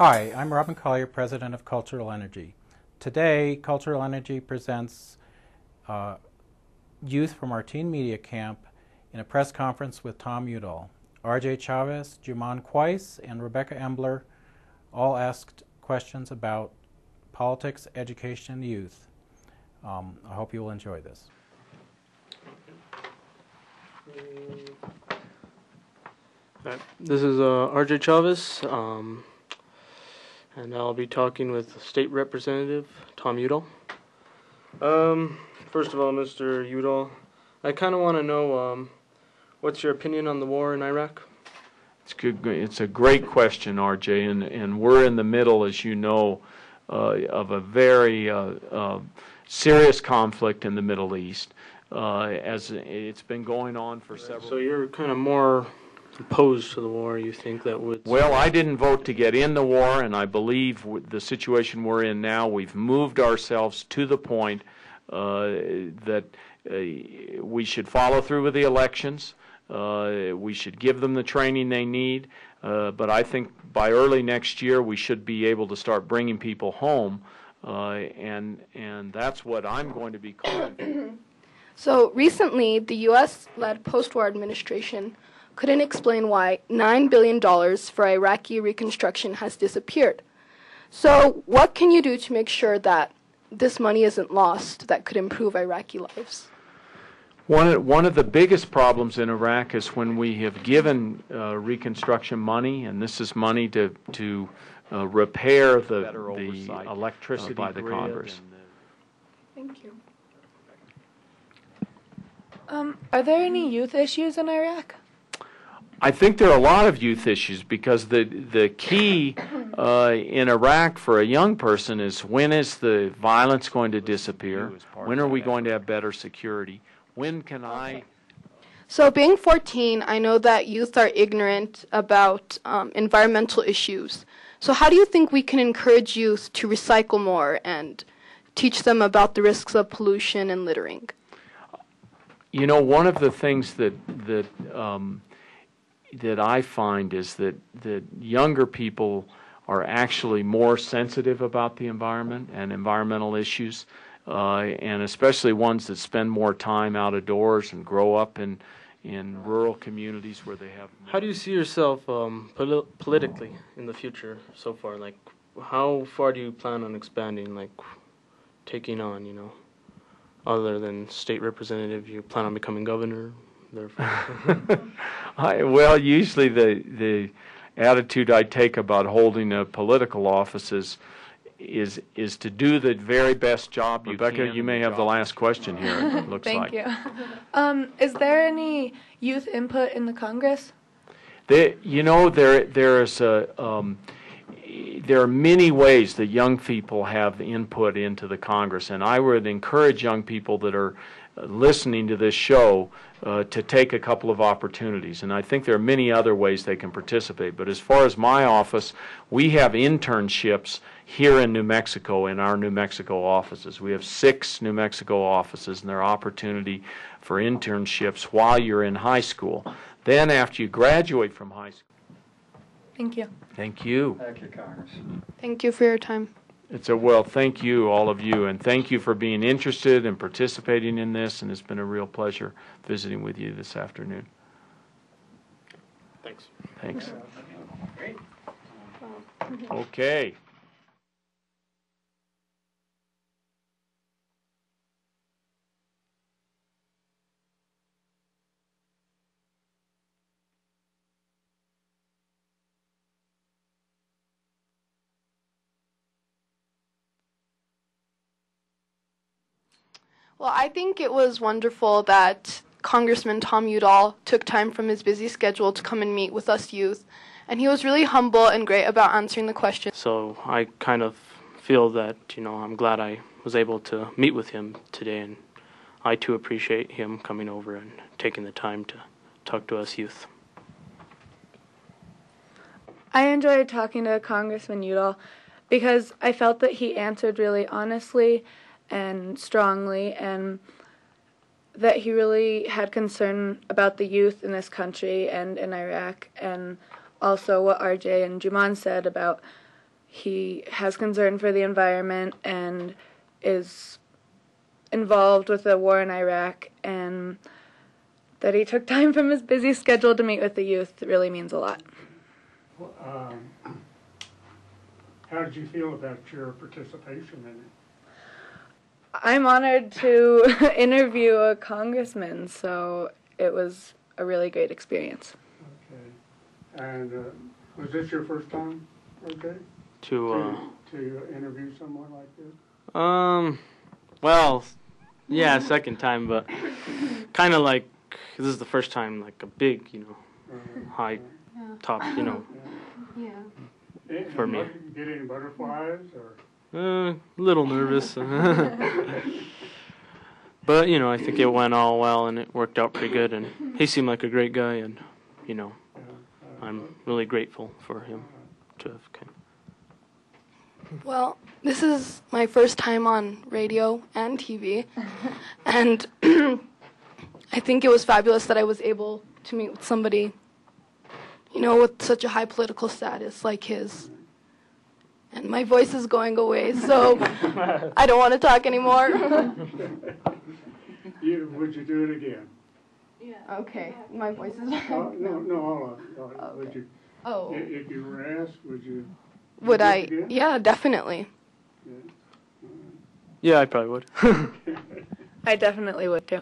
Hi, I'm Robin Collier, President of Cultural Energy. Today, Cultural Energy presents youth from our teen media camp in a press conference with Tom Udall. R.J. Chavez, Juman Quaice, and Rebecca Embler all asked questions about politics, education, and youth. I hope you will enjoy this. This is R.J. Chavez, and I'll be talking with State Representative Tom Udall. First of all, Mr. Udall, I kind of want to know what's your opinion on the war in Iraq? It's good. It's a great question, R.J., and we're in the middle, as you know, of a very serious conflict in the Middle East. As it's been going on for several. So you're kind of more opposed to the war, you think that would... Well, I didn't vote to get in the war, and I believe the situation we're in now, we've moved ourselves to the point that we should follow through with the elections. We should give them the training they need, but I think by early next year we should be able to start bringing people home, and that's what I'm going to be calling for. So recently, the U.S.-led post-war administration couldn't explain why $9 billion for Iraqi reconstruction has disappeared. So what can you do to make sure that this money isn't lost that could improve Iraqi lives? One of the biggest problems in Iraq is when we have given reconstruction money, and this is money to repair the electricity by the Congress. Thank you. Are there any youth issues in Iraq? I think there are a lot of youth issues because the key in Iraq for a young person is when is the violence going to disappear? When are we going to have better security? When can I... So being 14, I know that youth are ignorant about environmental issues. So how do you think we can encourage youth to recycle more and teach them about the risks of pollution and littering? You know, one of the things that I find is that younger people are actually more sensitive about the environment and environmental issues, and especially ones that spend more time out of doors and grow up in rural communities where they have... How do you see yourself politically in the future so far? Like, how far do you plan on expanding, like, taking on, you know? Other than state representative, you plan on becoming governor? Well, usually the attitude I take about holding a political office is to do the very best job you can. Rebecca, you may have the last question here, it looks like. Thank you. Is there any youth input in the Congress? You know, there are many ways that young people have input into the Congress, and I would encourage young people that are listening to this show to take a couple of opportunities. And I think there are many other ways they can participate. But as far as my office, we have internships here in New Mexico in our New Mexico offices. We have 6 New Mexico offices, and there are opportunity for internships while you're in high school. Then after you graduate from high school. Thank you. Thank you. Thank you, Congress. Thank you for your time. Well, thank you, all of you, and thank you for being interested and participating in this, and it's been a real pleasure visiting with you this afternoon. Thanks. Thanks. Okay. Well, I think it was wonderful that Congressman Tom Udall took time from his busy schedule to come and meet with us youth, and he was really humble and great about answering the questions. So I kind of feel that, you know, I'm glad I was able to meet with him today, and I too appreciate him coming over and taking the time to talk to us youth. I enjoyed talking to Congressman Udall because I felt that he answered really honestly and strongly, and that he really had concern about the youth in this country and in Iraq, and also what RJ and Juman said about he has concern for the environment and is involved with the war in Iraq, and that he took time from his busy schedule to meet with the youth really means a lot. How did you feel about your participation in it? I'm honored to interview a congressman, so it was a really great experience. Okay. And was this your first time, okay, To interview someone like this? well, yeah, second time, but kind of like this is the first time, like a big, high top, for me. Did you get any butterflies or? A little nervous. But, I think it went all well and it worked out pretty good, and he seemed like a great guy, and, I'm really grateful for him to have come. Well, this is my first time on radio and TV, and I think it was fabulous that I was able to meet with somebody, with such a high political status like his. And my voice is going away, so I don't want to talk anymore. Would you do it again? Yeah. Okay, my voice is... No, hold on. Okay. Would you? Oh. If you were asked, would you? Would I? Again? Yeah, definitely. Yeah, I probably would. I definitely would too.